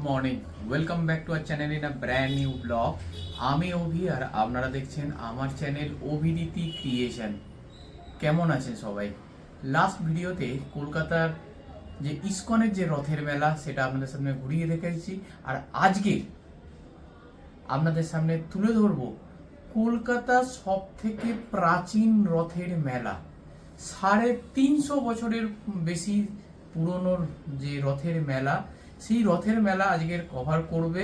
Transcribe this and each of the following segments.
Morning, welcome back to our channel in a brand new blog. আমি অভি আর আপনারা দেখছেন আমার চ্যানেল অভিরীতি ক্রিয়েশন। কেমন আছেন সবাই? লাস্ট ভিডিওতে কলকাতার যে ইসকনের যে রথের মেলা সেটা আপনাদের সামনে ঘুরিয়ে রেখেছি, আর আজকে আপনাদের সামনে তুলে ধরবো কলকাতার সব থেকে প্রাচীন রথের মেলা। 350 বছরের বেশি পুরনো যে রথের মেলা, সেই রথের মেলা আজকের কভার করবে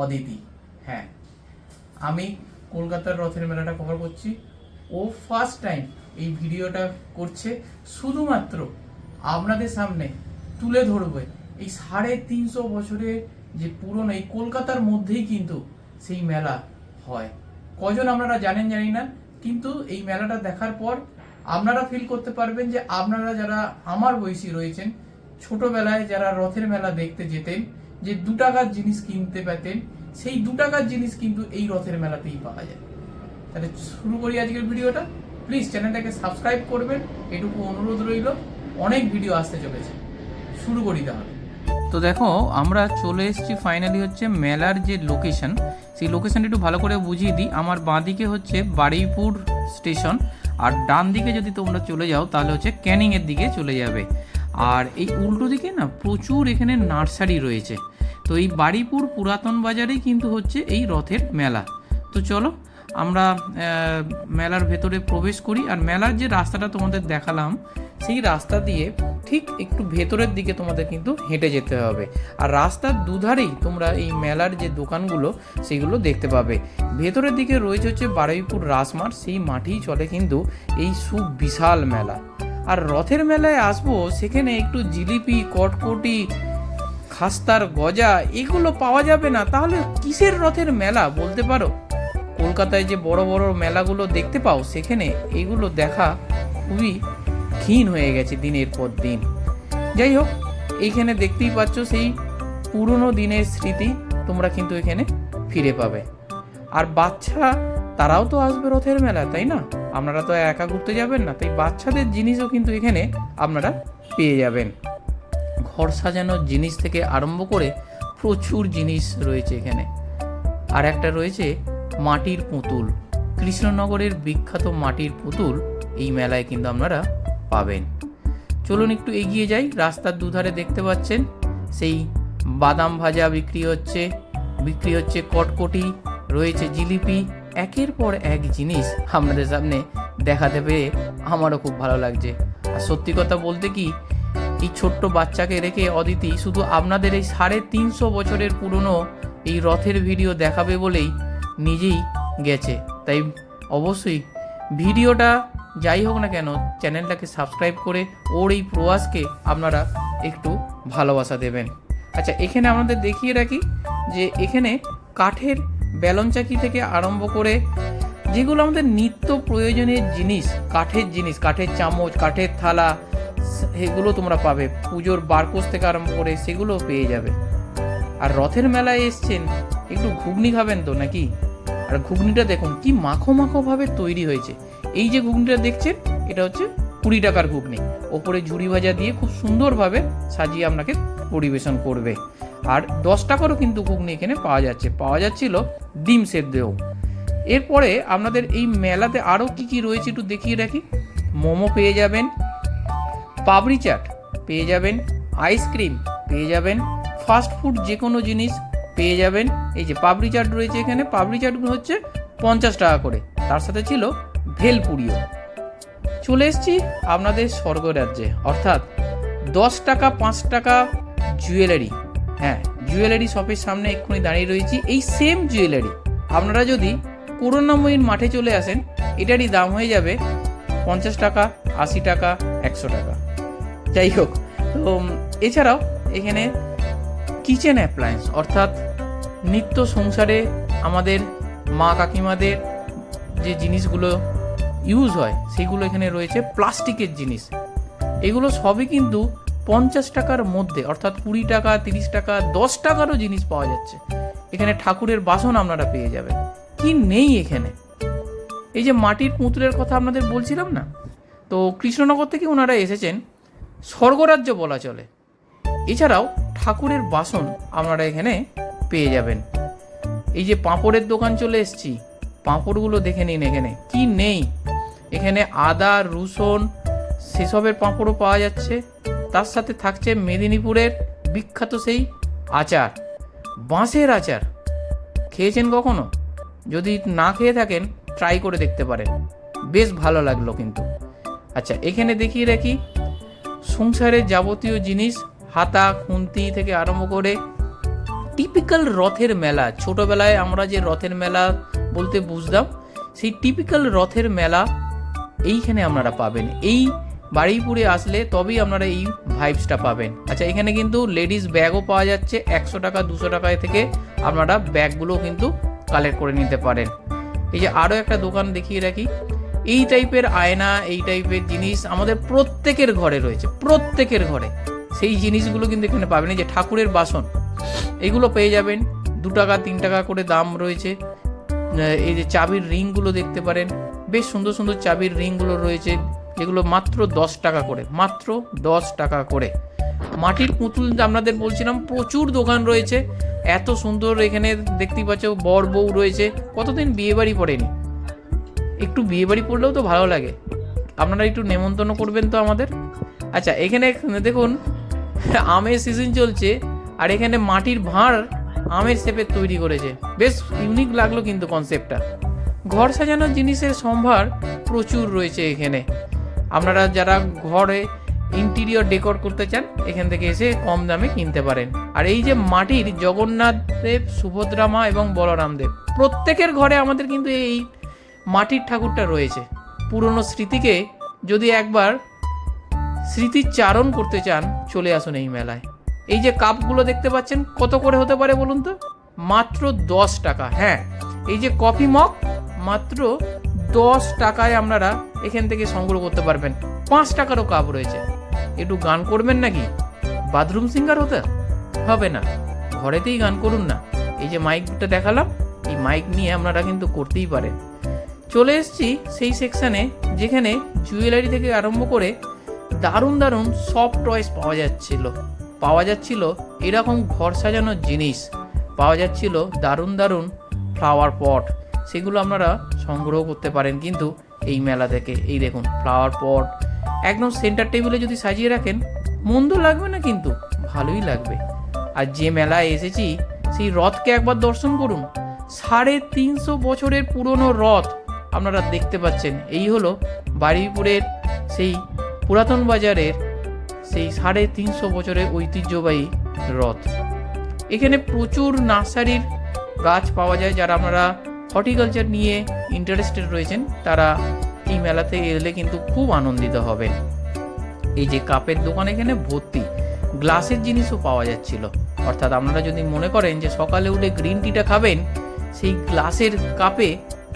অদিতি। হ্যাঁ, আমি কলকাতার রথের মেলাটা কভার করছি। ও ফার্স্ট টাইম এই ভিডিওটা করছে, শুধুমাত্র আপনাদের সামনে তুলে ধরবে এই 350 বছরের যে পুরনো এই কলকাতার মধ্যেই কিন্তু সেই মেলা হয়। কজন আপনারা জানেন জানি না, কিন্তু এই মেলাটা দেখার পর আপনারা ফিল করতে পারবেন যে আপনারা যারা আমার বয়সী রয়েছেন, ছোটবেলায় যারা রথের মেলা দেখতে যেতেন, যে 2 টাকার জিনিস কিনতে পেতেন, সেই 2 টাকার জিনিস কিন্তু এই রথের মেলাতেই পাওয়া যায়। তাহলে শুরু করি আজকের ভিডিওটা। প্লিজ চ্যানেলটাকে সাবস্ক্রাইব করবেন, এটুকু অনুরোধ রইল। অনেক ভিডিও আসতে চলেছে, শুরু করি তাহলে। তো দেখো, আমরা চলে এসেছি ফাইনালি হচ্ছে মেলার যে লোকেশন, সেই লোকেশনটা একটু ভালো করে বুঝিয়ে দিই। আমার বাঁদিকে হচ্ছে বারুইপুর স্টেশন, আর ডান দিকে যদি তোমরা চলে যাও তাহলে হচ্ছে ক্যানিংয়ের দিকে চলে যাবে। আর এই উল্টো দিকে না প্রচুর এখানে নার্সারি রয়েছে। তো এই বারুইপুর পুরাতন বাজারেই কিন্তু হচ্ছে এই রথের মেলা। তো চলো আমরা মেলার ভেতরে প্রবেশ করি। আর মেলার যে রাস্তাটা তোমাদের দেখালাম, সেই রাস্তা দিয়ে ঠিক একটু ভেতরের দিকে তোমাদের কিন্তু হেঁটে যেতে হবে। আর রাস্তার দুধারেই তোমরা এই মেলার যে দোকানগুলো সেগুলো দেখতে পাবে। ভেতরের দিকে রয়েছে হচ্ছে বারুইপুর রাসমাঠ, সেই মাঠেই চলে কিন্তু এই বিশাল মেলা। আর রথের মেলায় আসবো, সেখানে একটু জিলিপি, কটকটি, খাস্তার গজা এগুলো পাওয়া যাবে না, তাহলে কিসের রথের মেলা বলতে পারো? কলকাতায় যে বড় বড় মেলাগুলো দেখতে পাও, সেখানে এগুলো দেখা খুবই ক্ষীণ হয়ে গেছে দিনের পর দিন। যাই হোক, এইখানে দেখতেই পাচ্ছ সেই পুরনো দিনের স্মৃতি তোমরা কিন্তু এখানে ফিরে পাবে। আর বাচ্চা তারাও তো আসবে রথের মেলা, তাই না? আপনারা তো একা ঘুরতে যাবেন না, তাই বাচ্চাদের জিনিসও কিন্তু এখানে আপনারা পেয়ে যাবেন। ঘর সাজানোর জিনিস থেকে আরম্ভ করে প্রচুর জিনিস রয়েছে এখানে। আর একটা রয়েছে মাটির পুতুল, কৃষ্ণনগরের বিখ্যাত মাটির পুতুল এই মেলায় কিন্তু আপনারা পাবেন। চলুন একটু এগিয়ে যাই। রাস্তার দুধারে দেখতে পাচ্ছেন সেই বাদাম ভাজা বিক্রি হচ্ছে কটকটি, রয়েছে জিলিপি। একের পর এক জিনিস আপনাদের সামনে দেখাতে পেরে আমারও খুব ভালো লাগছে। আর সত্যি কথা বলতে কি, এই ছোট্ট বাচ্চাকে রেখে অদিতি শুধু আপনাদের এই 350 বছরের পুরনো এই রথের ভিডিও দেখাবে বলেই নিজেই গেছে। তাই অবশ্যই ভিডিওটা যাই হোক না কেন, চ্যানেলটাকে সাবস্ক্রাইব করে ওর এই প্রয়াসকে আপনারা একটু ভালোবাসা দেবেন। আচ্ছা, এখানে আমাদের দেখিয়ে রাখি যে এখানে কাঠের বেলন চাকি থেকে আরম্ভ করে যেগুলো আমাদের নিত্য প্রয়োজনীয় জিনিস, কাঠের চামচ, কাঠের থালা, সেগুলো তোমরা পাবে। পুজোর বারকোষ থেকে আরম্ভ করে সেগুলো পেয়ে যাবে। আর রথের মেলায় এসছেন, একটু ঘুগনি খাবেন তো নাকি? আর ঘুগনিটা দেখুন কি মাখো মাখো ভাবে তৈরি হয়েছে। এই যে ঘুগনিটা দেখছেন, এটা হচ্ছে 20 টাকার ঘুগনি। ওপরে ঝুড়ি ভাজা দিয়ে খুব সুন্দরভাবে সাজিয়ে আপনাকে পরিবেশন করবে। আর 10 টাকারও কিন্তু ঘুগনি এখানে পাওয়া যাচ্ছিল ডিম সেদ্ধও। এরপরে আপনাদের এই মেলাতে আরও কি রয়েছে একটু দেখিয়ে রাখি। মোমো পেয়ে যাবেন, পাপড়ি চাট পেয়ে যাবেন, আইসক্রিম পেয়ে যাবেন, ফাস্ট ফুড যে কোনো জিনিস পেয়ে যাবেন। এই যে পাপড়ি চাট রয়েছে এখানে, পাপড়ি চাটগুলো হচ্ছে 50 টাকা করে, তার সাথে ছিল ভেলপুরিও। চলে এসেছি আপনাদের স্বর্গরাজ্যে, অর্থাৎ 10 টাকা 5 টাকা জুয়েলারি। হ্যাঁ, জুয়েলারি শপের সামনে এক্ষুনি দাঁড়িয়ে রয়েছি। এই সেম জুয়েলারি আপনারা যদি করুণাময়ীর মাঠে চলে আসেন, এটারই দাম হয়ে যাবে 50 টাকা, 80 টাকা, 100 টাকা। যাই হোক, তো এছাড়াও এখানে কিচেন অ্যাপ্লায়েন্স, অর্থাৎ নিত্য সংসারে আমাদের মা কাকিমাদের যে জিনিসগুলো ইউজ হয় সেগুলো এখানে রয়েছে। প্লাস্টিকের জিনিস, এগুলো সবই কিন্তু 50 টাকার মধ্যে, অর্থাৎ 20 টাকা, 30 টাকা, 10 টাকারও জিনিস পাওয়া যাচ্ছে। এখানে ঠাকুরের বাসন আপনারা পেয়ে যাবেন। কি নেই এখানে? এই যে মাটির পুতুলের কথা আপনাদের বলছিলাম না, তো কৃষ্ণনগর থেকে ওনারা এসেছেন, স্বর্গরাজ্য বলা চলে। এছাড়াও ঠাকুরের বাসন আপনারা এখানে পেয়ে যাবেন। এই যে পাঁপড়ের দোকান চলে এসেছি, পাঁপড়গুলো দেখে নিন এখানে কি নেই। এখানে আদা রসুন সেসবের পাঁপড়ও পাওয়া যাচ্ছে। তার সাথে থাকছে মেদিনীপুরের বিখ্যাত সেই আচার, বাঁশের আচার। খেয়েছেন কখনো? যদি না খেয়ে থাকেন ট্রাই করে দেখতে পারেন, বেশ ভালো লাগলো কিন্তু। আচ্ছা, এখানে দেখিয়ে রাখি সংসারের যাবতীয় জিনিস, হাতা খুন্তি থেকে আরম্ভ করে টিপিক্যাল রথের মেলা। ছোটবেলায় আমরা যে রথের মেলা বলতে বুঝতাম, সেই টিপিক্যাল রথের মেলা এইখানে আপনারা পাবেন। এই বারুইপুরে আসলে তবেই আপনারা এই ভাইবসটা পাবেন। আচ্ছা, এখানে কিন্তু লেডিস ব্যাগও পাওয়া যাচ্ছে। 100 টাকা 200 টাকায় থেকে আপনারা ব্যাগগুলো কিন্তু কালেক্ট করে নিতে পারেন। এই যে আরও একটা দোকান দেখিয়ে রাখি, এই টাইপের আয়না, এই টাইপের জিনিস আমাদের প্রত্যেকের ঘরে রয়েছে, প্রত্যেকের ঘরে। সেই জিনিসগুলো কিন্তু এখানে পাবেন। এই যে ঠাকুরের বাসন, এগুলো পেয়ে যাবেন 2 টাকা 3 টাকা করে দাম রয়েছে। এই যে চাবির রিংগুলো দেখতে পারেন, বেশ সুন্দর সুন্দর চাবির রিংগুলো রয়েছে, যেগুলো মাত্র 10 টাকা করে, মাত্র 10 টাকা করে। মাটির পুতুল আপনাদের বলছিলাম, প্রচুর দোকান রয়েছে। এত সুন্দর এখানে দেখতেই পাচ্ছ, বর বউ রয়েছে। কতদিন বিয়ে বাড়ি পড়েনি, একটু বিয়ে বাড়ি পড়লেও তো ভালো লাগে। আপনারা একটু নেমন্তন্ন করবেন তো আমাদের। আচ্ছা, এখানে দেখুন আমের সিজন চলছে, আর এখানে মাটির ভাঁড় আমের শেপের তৈরি করেছে, বেশ ইউনিক লাগলো কিন্তু কনসেপ্টটা। ঘর সাজানোর জিনিসের সম্ভার প্রচুর রয়েছে এখানে। আপনারা যারা ঘরে ইন্টেরিয়র ডেকোর করতে চান, এখান থেকে এসে কম দামে কিনতে পারেন। আর এই যে মাটির জগন্নাথ দেব, সুভদ্রা মা এবং বলরাম দেব, প্রত্যেকের ঘরে আমাদের কিন্তু এই মাটির ঠাকুরটা রয়েছে। পুরনো স্মৃতিকে যদি একবার স্মৃতিচারণ করতে চান, চলে আসুন এই মেলায়। এই যে কাপগুলো দেখতে পাচ্ছেন, কত করে হতে পারে বলুন তো? মাত্র 10 টাকা। হ্যাঁ, এই যে কফি মগ, মাত্র 10 টাকায় আপনারা এখান থেকে সংগ্রহ করতে পারবেন। 5 টাকারও কাপ রয়েছে। একটু গান করবেন নাকি? বাথরুম সিঙ্গার হতে হবে না, ঘরেতেই গান করুন না। এই যে মাইকটা দেখালাম, এই মাইক নিয়ে আপনারা কিন্তু করতেই পারেন। চলে এসেছি সেই সেকশানে যেখানে জুয়েলারি থেকে আরম্ভ করে দারুণ দারুণ সফট টয়েস পাওয়া যাচ্ছিল এরকম ঘর সাজানোর জিনিস পাওয়া যাচ্ছিল, দারুণ দারুণ ফ্লাওয়ার পট, সেগুলো আপনারা সংগ্রহ করতে পারেন কিন্তু এই মেলা থেকে। এই দেখুন ফ্লাওয়ার পট একদম সেন্টার টেবিলে যদি সাজিয়ে রাখেন, মন্দ লাগবে না, কিন্তু ভালোই লাগবে। আর যে মেলায় এসেছি সেই রথকে একবার দর্শন করুন। 350 বছরের পুরনো রথ আপনারা দেখতে পাচ্ছেন। এই হলো বারুইপুরের সেই পুরাতন বাজারের সেই 350 বছরের ঐতিহ্যবাহী রথ। এখানে প্রচুর নার্সারির গাছ পাওয়া যায়। যারা আপনারা হর্টিকালচার নিয়ে ইন্টারেস্টেড রয়েছেন, তারা এই মেলাতে এলে কিন্তু খুব আনন্দিত হবেন। এই যে কাপের দোকান এখানে ভর্তি, গ্লাসের জিনিসও পাওয়া যাচ্ছিল। অর্থাৎ আপনারা যদি মনে করেন যে সকালে উঠে গ্রিন টিটা খাবেন, সেই গ্লাসের কাপে,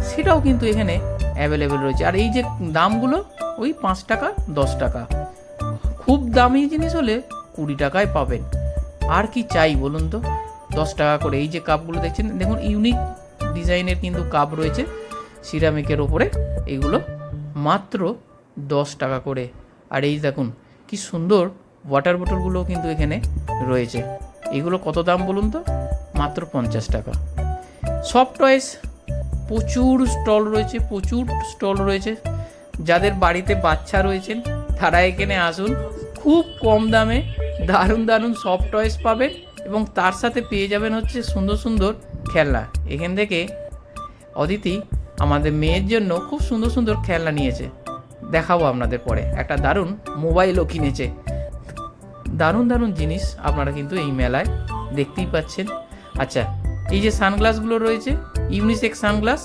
সেটাও কিন্তু এখানে অ্যাভেলেবেল রয়েছে। আর এই যে দামগুলো, ওই 5 টাকা 10 টাকা, খুব দামি জিনিস হলে 20 টাকায় পাবেন। আর কি চাই বলুন তো? 10 টাকা করে। এই যে কাপগুলো দেখছেন, দেখুন ইউনিক ডিজাইনের কিন্তু কাপ রয়েছে সিরামিকের ওপরে, এগুলো মাত্র 10 টাকা করে। আর এই দেখুন কি সুন্দর ওয়াটার বোতলগুলো কিন্তু এখানে রয়েছে। এগুলো কত দাম বলুন তো? মাত্র 50 টাকা। সফট টয়েস প্রচুর স্টল রয়েছে। যাদের বাড়িতে বাচ্চা রয়েছেন, তারা এখানে আসুন, খুব কম দামে দারুণ দারুণ সফট টয়েস পাবেন, এবং তার সাথে পেয়ে যাবেন হচ্ছে সুন্দর সুন্দর খেলনা। এখান থেকে অদিতি আমাদের মেয়ের জন্য খুব সুন্দর সুন্দর খেলনা নিয়েছে, দেখাবো আপনাদের পরে। একটা দারুণ মোবাইলও কিনেছে। দারুণ দারুণ জিনিস আপনারা কিন্তু এই মেলায় দেখতেই পাচ্ছেন। আচ্ছা, এই যে সানগ্লাসগুলো রয়েছে, ইউনিসেক্স সানগ্লাস,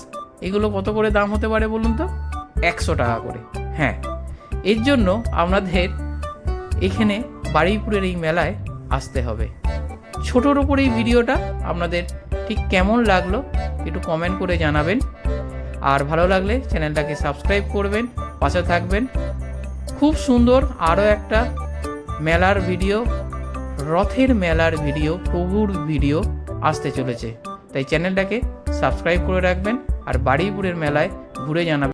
এগুলো কত করে দাম হতে পারে বলুন তো? 100 টাকা করে। হ্যাঁ, এর জন্য আপনাদের এখানে বারুইপুরের এই মেলায় আসতে হবে। ছোটোর ওপর এই ভিডিওটা আপনাদের ঠিক কেমন লাগলো একটু কমেন্ট করে জানাবেন। আর ভালো লাগলে চ্যানেলটাকে সাবস্ক্রাইব করবেন, পাশে থাকবেন। খুব সুন্দর আরও একটা মেলার ভিডিও, রথের মেলার ভিডিও, প্রভুর ভিডিও আসতে চলেছে। তাই চ্যানেলটাকে সাবস্ক্রাইব করে রাখবেন, আর বারুইপুরের মেলায় ঘুরে জানাবেন।